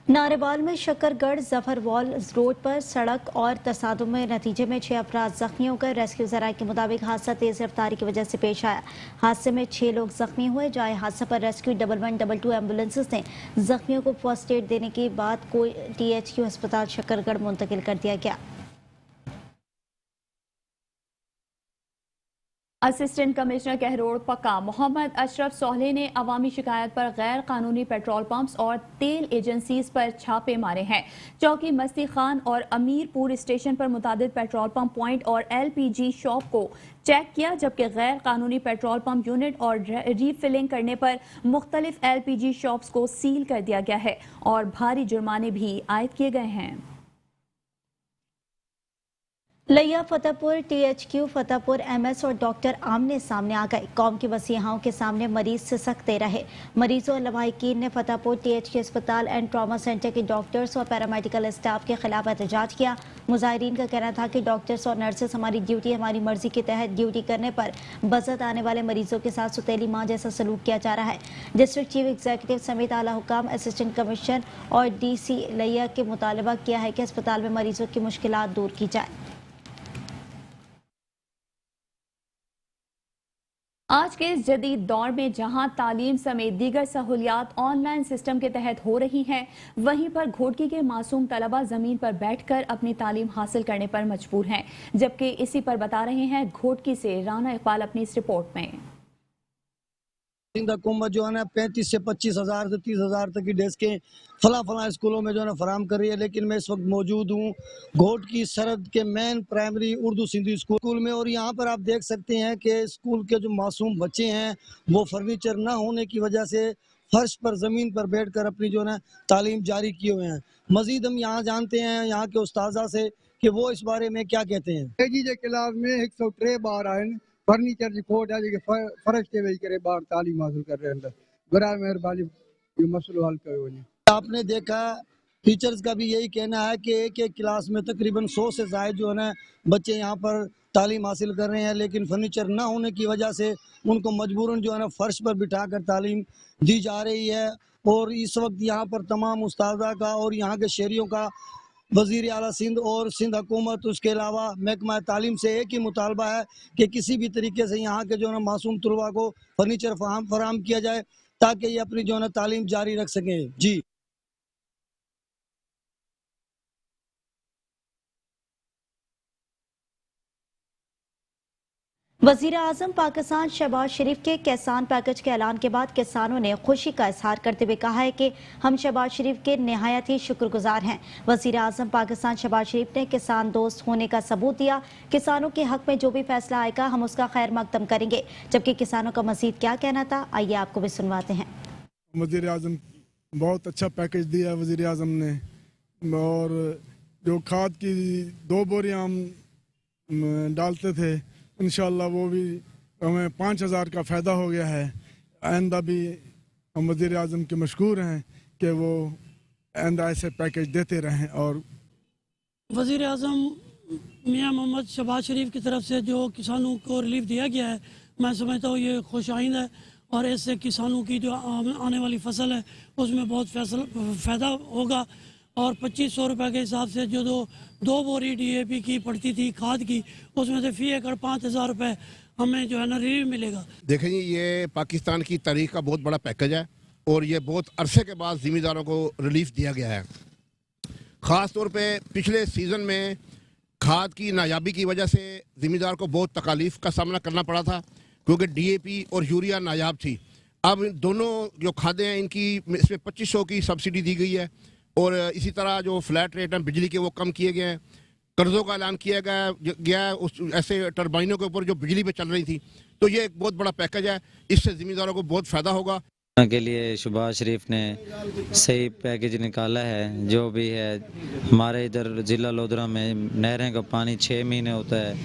नारेवाल में शकरगढ़ जफरवाल रोड पर सड़क और तसादुम में नतीजे में 6 अफराद जख्मी हो गए। रेस्क्यू ज़राए के मुताबिक हादसा तेज रफ्तारी की वजह से पेश आया। हादसे में 6 लोग जख्मी हुए। जाए हादसा पर रेस्क्यू 1112 एम्बुलेंसेस ने जख्मियों को फर्स्ट एड देने के बाद को THQ अस्पताल शकरगढ़ मुंतकिल कर दिया गया। असिस्टेंट कमिश्नर कहरोड़ पक्का मोहम्मद अशरफ सोहले ने अवामी शिकायत पर गैर कानूनी पेट्रोल पंप्स और तेल एजेंसीज पर छापे मारे हैं। चौकी मस्ती खान और अमीरपुर स्टेशन पर मुतादिद पेट्रोल पंप पॉइंट और LPG शॉप को चेक किया, जबकि गैर कानूनी पेट्रोल पंप यूनिट और रीफिलिंग करने पर मुख्तलिफ LPG शॉप्स को सील कर दिया गया है और भारी जुर्माने भी आयद किए गए हैं। लिया फतेहपुर, THQ फतेहपुर, MS और डॉक्टर आमने सामने आ गए। कौम की वसीहाओं के सामने मरीज सिसकते रहे। मरीजों और लवाहिकीन ने फतेहपुर THQ अस्पताल एंड ट्रॉमा सेंटर के डॉक्टर्स और पैरामेडिकल स्टाफ के खिलाफ एहतजाज किया। मुजाहिरीन का कहना था कि डॉक्टर्स और नर्सेस हमारी ड्यूटी हमारी मर्जी के तहत ड्यूटी करने पर बजट आने वाले मरीजों के साथ सुतेली माँ जैसा सलूक किया जा रहा है। डिस्ट्रिक्ट चीफ एग्जीक्यूटिव समेत आला हुकाम, असिस्टेंट कमिश्नर और DC लिया के मुतालबा किया है कि अस्पताल में मरीजों की मुश्किलात दूर की जाए। आज के इस जदीद दौर में जहां तालीम समेत दीगर सहूलियात ऑनलाइन सिस्टम के तहत हो रही हैं, वहीं पर घोटकी के मासूम तलबा जमीन पर बैठकर अपनी तालीम हासिल करने पर मजबूर हैं। जबकि इसी पर बता रहे हैं घोटकी से राना इकबाल अपनी इस रिपोर्ट में। हुकूमत जो है ना 35 से 25 हज़ार से 30 हज़ार तक की डेस्कें फला स्कूलों में जो है ना फराम कर रही है, लेकिन मैं इस वक्त मौजूद हूँ घोट की सरहद के main primary Urdu Sindhi school में, और यहाँ पर आप देख सकते हैं कि स्कूल के जो मासूम बच्चे हैं वो फर्नीचर ना होने की वजह से फर्श पर ज़मीन पर बैठकर अपनी जो है ना तालीम जारी किए हुए हैं। मजीद हम यहाँ जानते हैं यहाँ के उस्ताजा से कि वो इस बारे में क्या कहते हैं। KG जे क्लास में 103 ॿार आहिनि। फर्नीचर जी खोट आहे, जेके फर्श ते वेही करे ॿार तालीम हासिल कर रहे हैं। बराए महिरबानी इहो मसलो हल कयो वञे। आपने देखा टीचर्स का भी यही कहना है कि एक एक क्लास में तकरीबन 100 से ज़ायद जो है ना बच्चे यहाँ पर तालीम हासिल कर रहे हैं, लेकिन फर्नीचर ना होने की वजह से उनको मजबूरन जो है ना फर्श पर बिठाकर तालीम दी जा रही है। और इस वक्त यहाँ पर तमाम उस्तादा का और यहाँ के शहरियों का वज़ीर आला सिंध और सिंध हुकूमत उसके अलावा महकमा तालीम से एक ही मुतालबा है कि किसी भी तरीके से यहाँ के जो है ना मासूम तलबा को फर्नीचर फराहम किया जाए ताकि ये अपनी जो है ना तालीम जारी रख सकें। जी। वज़ीर आज़म पाकिस्तान शहबाज शरीफ के किसान पैकेज के ऐलान के बाद किसानों ने खुशी का इजहार करते हुए कहा है कि हम शहबाज शरीफ के निहायत ही शुक्रगुजार हैं। वज़ीर आज़म पाकिस्तान शहबाज शरीफ ने किसान दोस्त होने का सबूत दिया। किसानों के हक में जो भी फैसला आएगा हम उसका खैर मकदम करेंगे। जबकि किसानों का मज़ीद क्या कहना था, आइए आपको भी सुनवाते हैं। वज़ीर आज़म बहुत अच्छा पैकेज दिया वज़ीर आज़म ने, और जो खाद की 2 बोरियां हम डालते थे इंशाल्लाह वो भी हमें 5000 का फ़ायदा हो गया है। आइंदा भी हम वज़ीर आज़म के मशकूर हैं कि वो आइंदा ऐसे पैकेज देते रहें। और वज़ीर आज़म मियां मोहम्मद शहबाज शरीफ की तरफ से जो किसानों को रिलीफ दिया गया है, मैं समझता हूँ ये खुश आइंद है और इससे किसानों की जो आने वाली फसल है उसमें बहुत फ़ायदा होगा। और 2500 रुपये के हिसाब से जो 2 बोरी DAP की पड़ती थी खाद की, उसमें से फी एकड़ 5000 रुपये हमें जो है ना रिलीफ मिलेगा। देखें जी, ये पाकिस्तान की तारीख का बहुत बड़ा पैकेज है और ये बहुत अरसे के बाद ज़िम्मेदारों को रिलीफ दिया गया है। ख़ास तौर पे पिछले सीज़न में खाद की नायाबी की वजह से ज़िम्मेदार को बहुत तकालीफ का सामना करना पड़ा था क्योंकि DAP और यूरिया नायाब थी। अब दोनों जो खादें हैं इनकी इसमें 2500 की सब्सिडी दी गई है और इसी तरह जो फ्लैट रेट हैं बिजली के वो कम किए गए हैं। कर्ज़ों का ऐलान किया गया है उस ऐसे टरबाइनों के ऊपर जो बिजली पे चल रही थी। तो ये एक बहुत बड़ा पैकेज है, इससे ज़िम्मेदारों को बहुत फ़ायदा होगा। के लिए शहबाज शरीफ ने सही पैकेज निकाला है। जो भी है हमारे इधर ज़िला लोधरा में नहरें का पानी 6 महीने होता है,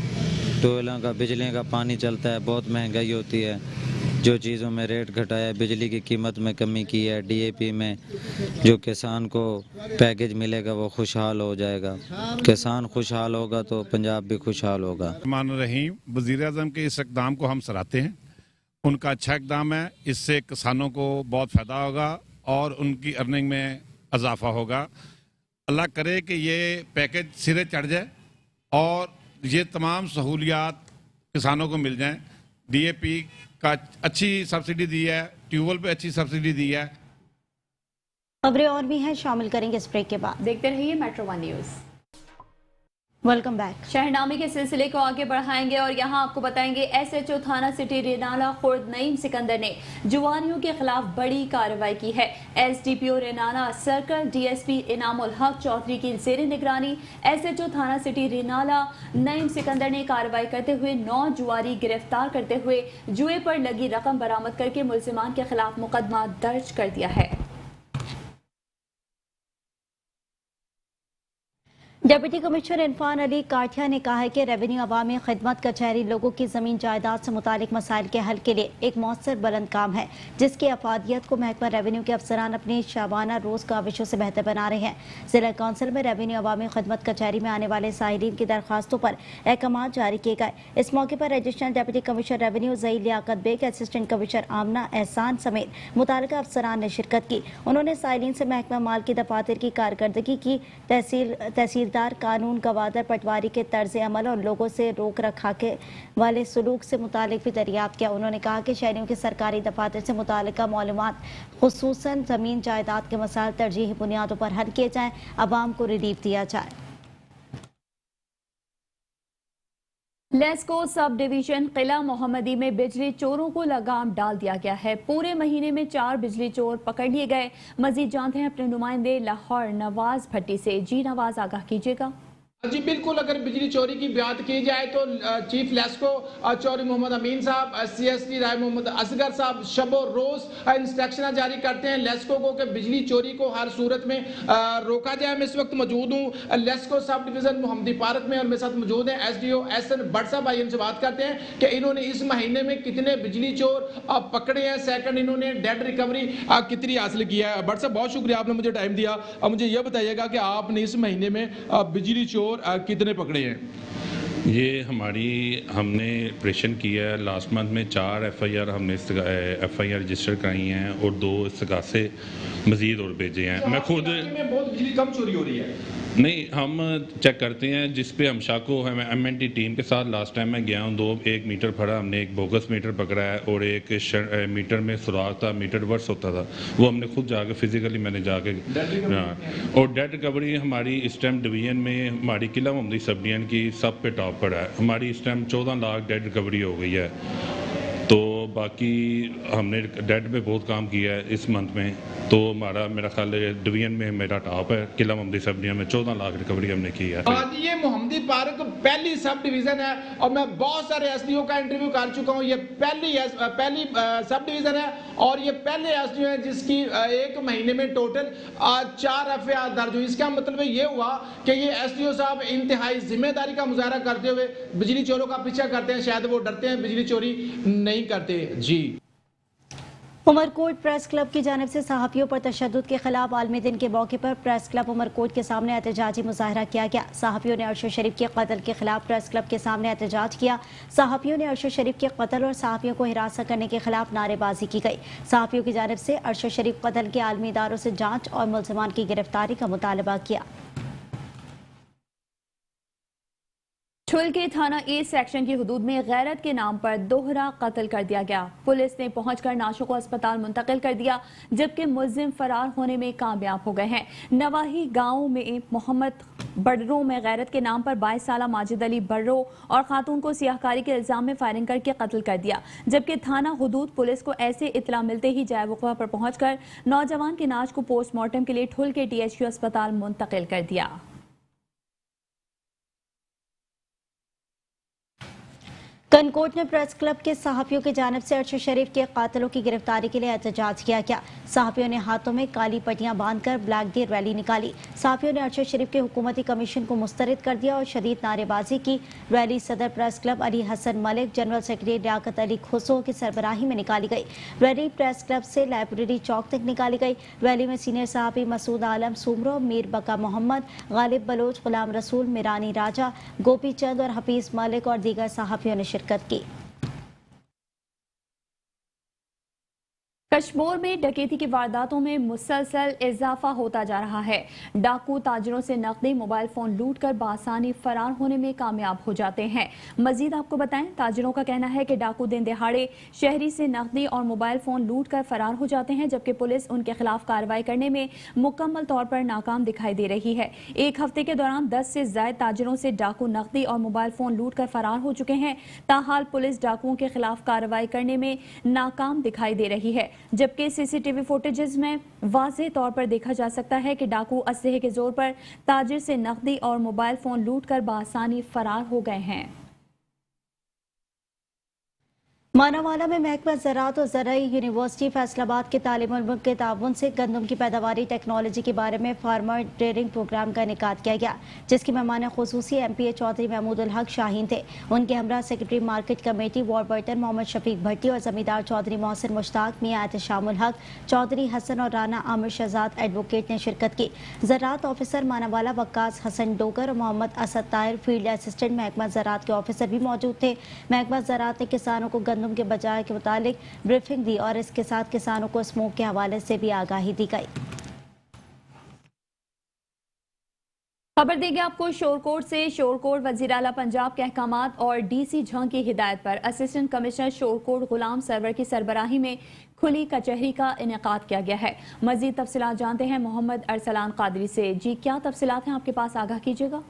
ट्यूबवेलों का बिजली का पानी चलता है, बहुत महंगाई होती है। जो चीज़ों में रेट घटाया, बिजली की कीमत में कमी की है, DAP में जो किसान को पैकेज मिलेगा वो खुशहाल हो जाएगा। किसान खुशहाल होगा तो पंजाब भी खुशहाल होगा। मान रही वज़ीर आज़म के इस इक़दाम को हम सराहते हैं। उनका अच्छा इक़दाम है, इससे किसानों को बहुत फ़ायदा होगा और उनकी अर्निंग में इजाफा होगा। अल्लाह करे कि ये पैकेज सिरे चढ़ जाए और ये तमाम सहूलियात किसानों को मिल जाएं। DAP का अच्छी सब्सिडी दी है, ट्यूबवेल पे अच्छी सब्सिडी दी है। खबरें और भी हैं, शामिल करेंगे इस ब्रेक के बाद। देखते रहिए Metro1 न्यूज़। Welcome back. शहरनामे के सिलसिले को आगे बढ़ाएंगे और यहाँ आपको बताएंगे SHO थाना सिटी रेनाला खुर्द नईम सिकंदर ने जुआरियों के खिलाफ बड़ी कार्रवाई की है। SDPO Renala circle DSP Inamul हक चौधरी की जेर निगरानी SHO थाना सिटी रेनाला नईम सिकंदर ने कार्रवाई करते हुए 9 जुआरी गिरफ्तार करते हुए जुए पर लगी रकम बरामद करके मुलजिमान के खिलाफ मुकदमा दर्ज कर दिया है। डिप्टी कमिश्नर इरफान अली काठिया ने कहा है कि रेवेन्यू अवामी खिदमत कचहरी लोगों की ज़मीन जायदाद से मुतालिक मसाइल के हल के लिए एक मौसर बुलंद काम है, जिसकी अफादियत को महकमा रेवेन्यू के अफसरान अपनी शाबाना रोज काविशों से बेहतर बना रहे हैं। जिला कौंसिल में रेवेन्यू अवामी खिदमत कचहरी में आने वाले साहिरीन की दरखास्तों पर अहकाम जारी किए गए। इस मौके पर एडिशनल डिप्टी कमिश्नर रेवेन्यू ज़ई लियाकत बेग, असिस्टेंट कमिश्नर आमना एहसान समेत मुताल्लिका अफसरान ने शिरकत की। उन्होंने साहिरीन से महकमा माल की दफातर की कारकर्दगी की, तहसीलदार कानून गवादर पटवारी के तर्ज अमल और लोगों से रोक रखा के वाले सलूक से मुतालिक भी दरियाफ्त किया। उन्होंने कहा कि शहरियों के सरकारी दफातर से मुतालिका मालूमात खुसूसन ज़मीन जायदाद के मसाइल तरजीही बुनियादों पर हल किए जाएँ, आवाम को रिलीफ दिया जाए। लेस्को सब डिवीजन किला मोहम्मदी में बिजली चोरों को लगाम डाल दिया गया है। पूरे महीने में 4 बिजली चोर पकड़ लिए गए। मजीद जानते हैं अपने नुमाइंदे लाहौर नवाज भट्टी से। जी नवाज, आगाह कीजिएगा। जी बिल्कुल, अगर बिजली चोरी की बात की जाए तो चीफ लेस्को चौधरी मोहम्मद अमीन साहब, CSD राय मोहम्मद असगर साहब शबो रोज इंस्ट्रक्शन जारी करते हैं लेस्को को कि बिजली चोरी को हर सूरत में रोका जाए। मैं इस वक्त मौजूद हूँ लेस्को सब डिवीजन मोहम्मदी पार्क में और मेरे साथ मौजूद हैं SDO SN भट्ट साहब। भाई इनसे बात करते हैं कि इन्होंने इस महीने में कितने बिजली चोर पकड़े हैं, सेकंड इन्होंने डेड रिकवरी कितनी हासिल किया है। भट्ट साहब बहुत शुक्रिया, आपने मुझे टाइम दिया। अब मुझे यह बताइएगा कि आपने इस महीने में बिजली चोर कितने पकड़े हैं? ये हमने ऑपरेशन किया है लास्ट मंथ में 4 FIR हमने FIR रजिस्टर कराई हैं और 2 इस्तगासे मज़ीद और भेजे हैं। मैं खुद में बहुत बिजली कम चोरी हो रही है। नहीं, हम चेक करते हैं जिस पे हम शक हो। हम MNT टीम के साथ लास्ट टाइम मैं गया हूँ, एक मीटर फड़ा, हमने एक बोगस मीटर पकड़ा है और एक मीटर में सुराख था, मीटर वर्स होता था, वो हमने खुद जाके फिजिकली मैंने जाके और डेड रिकवरी हमारी इस टाइम डिवीजन में हमारी किला मोहम्मदी सब डिवीजन की सब पे टॉप पर है। हमारी इस टाइम 14 लाख डेड रिकवरी हो गई है। तो बाकी हमने डेड पे बहुत काम किया है इस मंथ में, तो मेरा ख्याल है डिवीजन में मेरा टॉप है। किला मोहम्मदी सब डिवीजन में 14 लाख रिकवरी हमने की है। ये मोहम्मदी पार्क पहली सब डिवीजन है और मैं बहुत सारे SDO का इंटरव्यू कर चुका हूँ। ये पहली सब डिवीजन है और ये पहले SDO है जिसकी एक महीने में टोटल 4 FIR दर्ज हुई। इसका मतलब ये हुआ कि ये SDO साहब इंतहाई जिम्मेदारी का मुजाहरा करते हुए बिजली चोरों का पीछा करते हैं। शायद वो डरते हैं, बिजली चोरी नहीं करते। जी उमरकोट प्रेस क्लब की जानिब से सहाफ़ियों पर तशद्दुद के खिलाफ आलमी दिन के मौके पर प्रेस क्लब उमरकोट के सामने एहतजाजी मुजाहरा किया गया। सहाफ़ियों ने अरशद शरीफ के कत्ल के खिलाफ प्रेस क्लब के सामने एहतजाज किया। सहाफ़ियों ने अरशद शरीफ के कत्ल और सहाफ़ियों को हिरासत करने के खिलाफ नारेबाजी की गई। सहाफ़ियों की जानिब से अरशद शरीफ कत्ल के आलमी इदारों से जाँच और मुल्ज़िमान की गिरफ्तारी का मुतालबा किया। ठुल के थाना ए सेक्शन की हुदूद में गैरत के नाम पर दोहरा कत्ल कर दिया गया। पुलिस ने पहुंचकर नाशों को अस्पताल मुंतकिल कर दिया, जबकि मुल्जिम फरार होने में कामयाब हो गए हैं। नवाही गांव में मोहम्मद बर्रो में गैरत के नाम पर 22 साला माजिद अली बर्रो और खातून को सियाहकारी के इल्जाम में फायरिंग करके कत्ल कर दिया, जबकि थाना हुदूद पुलिस को ऐसे इतला मिलते ही जाए वक़्वा पर पहुंचकर नौजवान की नाश को पोस्टमार्टम के लिए ठुल के THQ अस्पताल मुंतकिल कर दिया। कनकोट में प्रेस क्लब के सहाफ़ियों की जानिब से अरशद शरीफ के कातिलों की गिरफ्तारी के लिए एहतजाज किया गया। सहाफ़ियों ने हाथों में काली पट्टियां बांधकर ब्लैक डे रैली निकाली। सहाफ़ियों ने अरशद शरीफ के हुकूमती कमीशन को मुस्तरद कर दिया और शदीद नारेबाजी की। रैली सदर press club Ali Hasan Malik, general secretary Liaquat Ali Khusro की सरबराही में निकाली गई। रैली प्रेस क्लब से लाइब्रेरी चौक तक निकाली गई। रैली में सीनियर सहाफ़ी मसूद आलम सुमरो, मीर बका मोहम्मद, गालिब बलोच, गुलाम रसूल, मिरानी राजा, गोपी चंद और हफीज मलिक और दीगर सहाफ़ियों ने शिरकत की। कश्मीर में डकैती की वारदातों में मुसलसल इजाफा होता जा रहा है। डाकू ताजरों से नकदी, मोबाइल फोन लूट कर बासानी फरार होने में कामयाब हो जाते हैं। मजीद आपको बताएं, ताजरों का कहना है कि डाकू दिन दिहाड़े शहरी से नकदी और मोबाइल फोन लूट कर फरार हो जाते हैं, जबकि पुलिस उनके खिलाफ कार्रवाई करने में मुकम्मल तौर पर नाकाम दिखाई दे रही है। एक हफ्ते के दौरान 10 से ज्यादा ताजरों से डाकू नकदी और मोबाइल फोन लूट कर फरार हो चुके हैं। ताहाल पुलिस डाकुओं के खिलाफ कार्रवाई करने में नाकाम दिखाई दे रही है, जबकि CCTV फुटेजेस में वाज़ेह तौर पर देखा जा सकता है कि डाकू असलहे के जोर पर ताजिर से नकदी और मोबाइल फोन लूट कर बासानी फरार हो गए हैं। मानावाला में महकमा ज़राअत और ज़राई यूनिवर्सिटी फैसलाबाद के तालिब इल्म के ताउन से गंदम की पैदावारी टेक्नोलॉजी के बारे में फार्मर ट्रेनिंग प्रोग्राम का इनेकाद किया गया, जिसकी मेहमान खुसूसी MPA चौधरी महमूदुल हक शाहीन थे। उनके हमरा secretary market committee Warburton Mohammad Shafiq Bhatti और जमींदार चौधरी मोहसिन मुश्ताक, मियां एहतशामुल हक, चौधरी हसन और राना आमिर शहजाद एडवोकेट ने शिरकत की। ज़राअत ऑफिसर मानावाला वक्कास हसन डोगर और मोहम्मद असद ताहिर फील्ड असिस्टेंट महकमा ज़राअत के ऑफिसर भी मौजूद थे। महकमा ज़राअत ने किसानों को गंदम के बजाय के मुतालिक ब्रीफिंग दी और इसके साथ किसानों को स्मोक के हवाले से भी आगाही दी गई। खबर देंगे आपको शोरकोट से। शोरकोट वजीर आला पंजाब के अहकामात और DC झंग की हिदायत पर असिस्टेंट कमिश्नर शोरकोट गुलाम सरवर की सरबराही में खुली कचहरी का इनेकाद किया गया है। मजीद तफसीलात जानते हैं मोहम्मद अरसलान कादरी से। जी, क्या तफसीलात हैं आपके पास, आगाह कीजिएगा।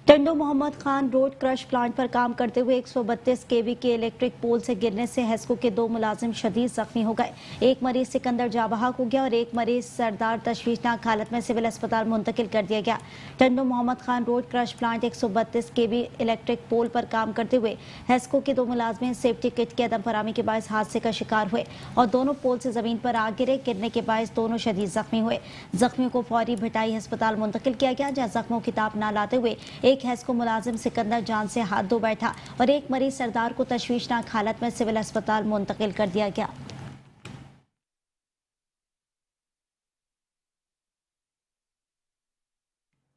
Tando Mohammad Khan road crush plant पर काम करते हुए 132 केवी के इलेक्ट्रिक पोल से गिरने से हेस्को के 2 मुलाजिम शदीद जख्मी हो गए। एक मरीज सिकंदर जाबहाक हो गया और एक मरीज सरदार तशवीशनाक हालत में सिविल अस्पताल मुंतकिल कर दिया गया। Tando Mohammad Khan road crush plant 132 KV electric pole पर काम करते हुए हेस्को के 2 मुलाजिम सेफ्टी किट के अदम फरामी के बायस हादसे का शिकार हुए और दोनों पोल से जमीन पर आ गिरे। गिरने के बायस दोनों शदीद जख्मी हुए। जख्मियों को फौरी भिटाई अस्पताल मुंतकिल किया गया, जहाँ जख्मों की ताप न लाते हुए एक हेस्को मुलाजिम सिकंदर जान से हाथ धो बैठा और एक मरीज सरदार को तशवीशनाक हालत में सिविल अस्पताल मुंतकिल कर दिया गया।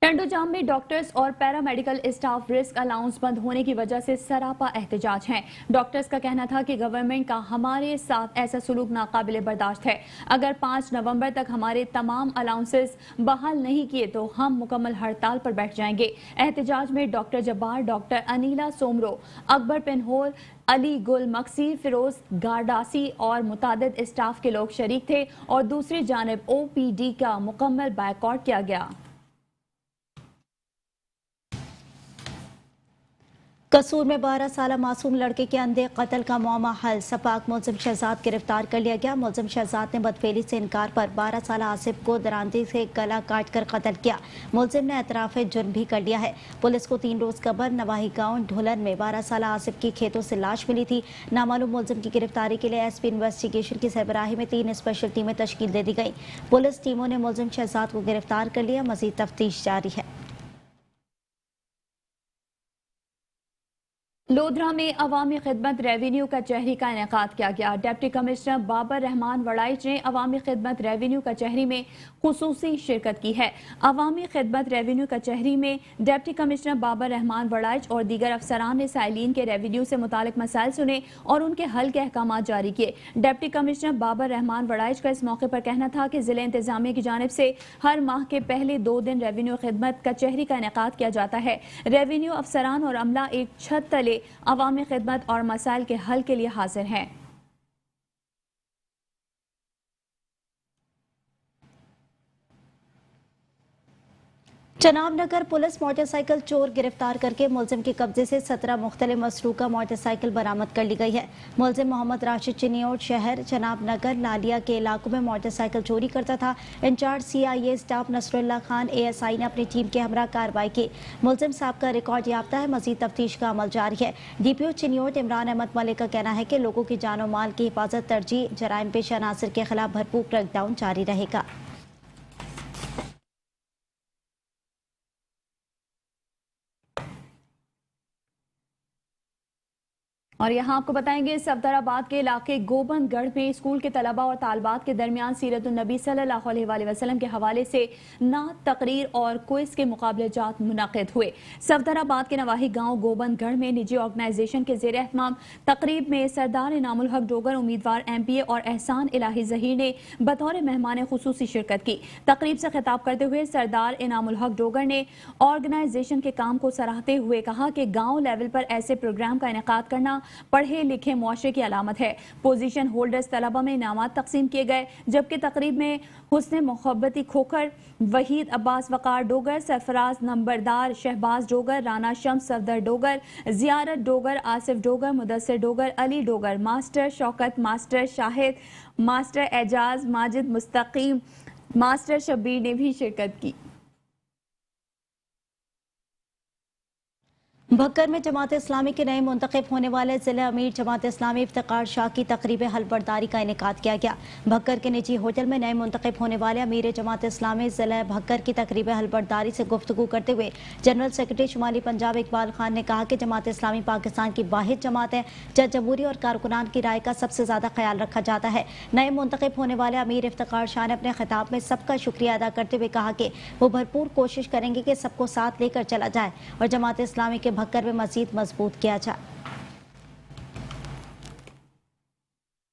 टंडो जाम में डॉक्टर्स और पैरामेडिकल स्टाफ रिस्क अलाउंस बंद होने की वजह से सरापा एहतजाज हैं। डॉक्टर्स का कहना था कि गवर्नमेंट का हमारे साथ ऐसा सलूक नाकाबिले बर्दाश्त है। अगर 5 नवंबर तक हमारे तमाम अलाउंसेस बहाल नहीं किए तो हम मुकम्मल हड़ताल पर बैठ जाएंगे। एहतजाज में डॉक्टर जब्बार, डॉक्टर अनीला सोमरो, अकबर पिनहोर, अली गुल मक्सी, फिरोज गारडासी और मुतादिद स्टाफ के लोग शरीक थे और दूसरी जानिब OPD का मुकम्मल बायकॉट किया गया। कसूर में 12 साल मासूम लड़के के अंधे कत्ल का मामला हल। सपाक मुलजिम शहजाद गिरफ्तार कर लिया गया। मुलजिम शहजाद ने बदफेली से इनकार पर 12 साल आसिफ को दरांती से गला काट कर कत्ल किया। मुलजिम ने एतराफ़ जुर्म भी कर लिया है। पुलिस को 3 रोज कबल नवाही गांव ढोलन में 12 साल आसिफ की खेतों से लाश मिली थी। नामालूम मुलजिम की गिरफ्तारी के लिए SP इन्वेस्टिगेशन की सरबराही में 3 स्पेशल टीमें तश्कील दे दी गई। पुलिस टीमों ने मुलजिम शहजाद को गिरफ्तार कर लिया। मजीद तफ्तीश जारी है। लोधरा में अवामी खिदमत रेवेन्यू कचहरी का इनेकाद किया गया। डिप्टी कमिश्नर बाबर रहमान वड़ाइच ने अवामी खिदमत रेवेन्यू कचहरी में खुसूसी शिरकत की है। अवामी खिदमत रेवेन्यू कचहरी में डिप्टी कमिश्नर बाबर रहमान वड़ाइच और दीगर अफसरान ने साइलिन के रेवेन्यू से मुतालिक मसाइल सुने और उनके हल के अहकाम जारी किए। डिप्टी कमिश्नर बाबर रहमान वड़ाइच का इस मौके पर कहना था कि जिले इंतजामिया की जानिब से हर माह के पहले 2 दिन रेवेन्यू खिदमत कचहरी का इनेकाद किया जाता है। रेवेन्यू अफसरान और अमला एक छत तले अवामी खिदमत और मसाइल के हल के लिए हाजिर हैं। चनाब नगर पुलिस मोटरसाइकिल चोर गिरफ्तार करके मुलजिम के कब्जे से 17 मुख्तलिफ मसरूका मोटरसाइकिल बरामद कर ली गई है। मुलजिम मोहम्मद राशिद चिनियोट शहर चनाब नगर लालिया के इलाकों में मोटरसाइकिल चोरी करता था। In charge CIA staff Nasrullah Khan ASI ने अपनी टीम के हमरा कार्रवाई की। मुलजिम साहब का रिकॉर्ड याफ्ता है। मजीद तफ्तीश का अमल जारी है। DPO चिनियोट इमरान अहमद मलिक का कहना है कि लोगों की जानो माल की हिफाजत तरजीह, जराइम पेश अनासर के खिलाफ भरपूर क्रैकडाउन जारी रहेगा। और यहाँ आपको बताएंगे सफदराबाद के इलाके गोबंदगढ़ में स्कूल के तलबा और तालबात के दरमियान सीरतुन्नबी सल्लल्लाहु अलैहि वसल्लम के हवाले से नात, तकरीर और क्विज के मुकाबले जात मुनक़िद हुए। सफदराबाद के नवाही गांव गोबंदगढ़ में निजी ऑर्गेनाइजेशन के ज़ेर एहतमाम तकरीब में सरदार इनामुल हक डोगर, उम्मीदवार MPA और एहसान इलाही ज़हीर ने बतौर मेहमान खुसूसी शिरकत की। तकरीब से खिताब करते हुए सरदार इनामुल हक डोगर ने ऑर्गेनाइजेशन के काम को सराहते हुए कहा कि गाँव लेवल पर ऐसे प्रोग्राम का इनेकाद करना पढ़े लिखे मुआशरे की अलामत है। पोजीशन होल्डर्स तलबा में इनामात तकसीम किए गए, जबकि तकरीब में हुस्न मोहब्बती खोखर, वहीद अब्बास वकार डोगर, सरफराज नंबरदार, Shahbaz Dogar, Rana Shams Safdar Dogar, Ziarat Dogar, Asif Dogar, Mudassir Dogar, Ali Dogar, master Shaukat, master Shahid, master Ejaz, Majid Mustaqeem, master Shabbir ने भी शिरकत की। भक्कर में जमात इस्लामी के नए मुंतखब होने वाले जिला अमीर जमात इस्लामी इफ्तिकार शाह की तकरीब हलबरदारी का इनेकाद किया गया। भक्कर के निजी होटल में नए मुंतखब होने वाले अमीर जमात इस्लामी जिला भक्कर की तकरीब हलबरदारी से गुफ्तगू करते हुए जनरल सेक्रेटरी शुमाली पंजाब इकबाल खान ने कहा कि जमात इस्लामी पाकिस्तान की वाहिद जमात है जहाँ जमहूरी और कारकुनान की राय का सबसे ज्यादा ख्याल रखा जाता है। नए मुंतखब होने वाले अमीर इफ्तिकार शाह ने अपने खिताब में सबका शुक्रिया अदा करते हुए कहा कि वो भरपूर कोशिश करेंगे कि सबको साथ लेकर चला जाए और जमात इस्लामी के भक्कर में मजीद मजबूत किया जाए।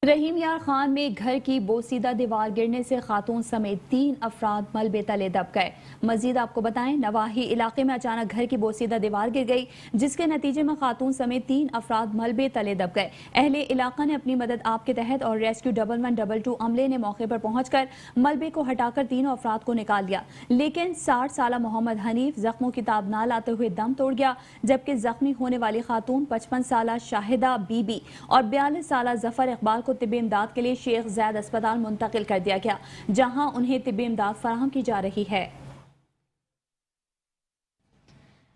रहीम यार खान में घर की बोसीदा दीवार गिरने से खातून समेत 3 अफराद मलबे तले दब गए। मजीद आपको बताएं, नवाही इलाके में अचानक घर की बोसीदा दीवार गिर गई, जिसके नतीजे में खातून समेत 3 अफराद मलबे तले दब गए। अहले इलाका ने अपनी मदद आप के तहत और रेस्क्यू 1122 अमले ने मौके पर पहुंचकर मलबे को हटाकर तीनों अफराद को निकाल लिया, लेकिन 60 साल मोहम्मद हनीफ जख्मों की ताब ना लाते हुए दम तोड़ गया, जबकि जख्मी होने वाली खातून 55 साल शाहिदा बीबी और 42 साल जफर इकबाल को तिब्बी इमदाद के लिए शेख ज़ैद अस्पताल मुंतकिल कर दिया गया, जहां उन्हें तिब्बी इमदाद फराहम की जा रही है।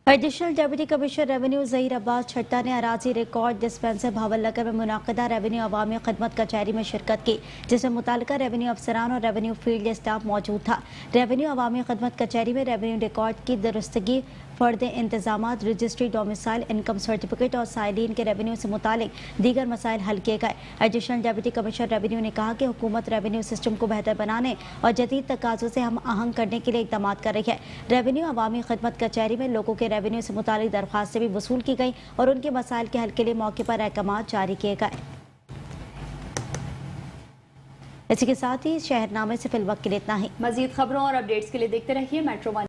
Additional deputy commissioner revenue Zaheer Abbas Chattha ने अराजी रिकॉर्ड डिस्पेंसर भावलनगर में मुनाकिदा रेवेन्यू अवामी खदमत कचहरी में शिरकत की, जिसमें मुतालिका रेवेन्यू अफसरान और रेवेन्यू फील्ड स्टाफ मौजूद था। रेवेन्यू अवामी खदमत कचहरी में रेवेन्यू रिकॉर्ड की दुरुस्तगी, फर्द इंतजामात, रजिस्ट्री, डोमिसाइल, इनकम सर्टिफिकेट और साइलिन के रेवेन्यू से मुतालिक दीगर मसाइल हल किए गए। एडिशनल डेप्यूटी कमिश्नर रेवेन्यू ने कहा कि हुकूमत रेवेन्यू सिस्टम को बेहतर बनाने और जदीद तकाज़ों से हम आहंग करने के लिए इक़दाम कर रही है। रेवेन्यू अवामी खदमत कचहरी में लोगों के रेवेन्यू से मुतालिक दरख्वास्तें भी वसूल की गई और उनके मसाइल के हल के लिए मौके पर अहकाम जारी किए गए। इसी के साथ ही शहरनामे से फिलवक्त के लिए इतना ही। मजीद खबरों और अपडेट्स के लिए देखते रहिए मेट्रो 1।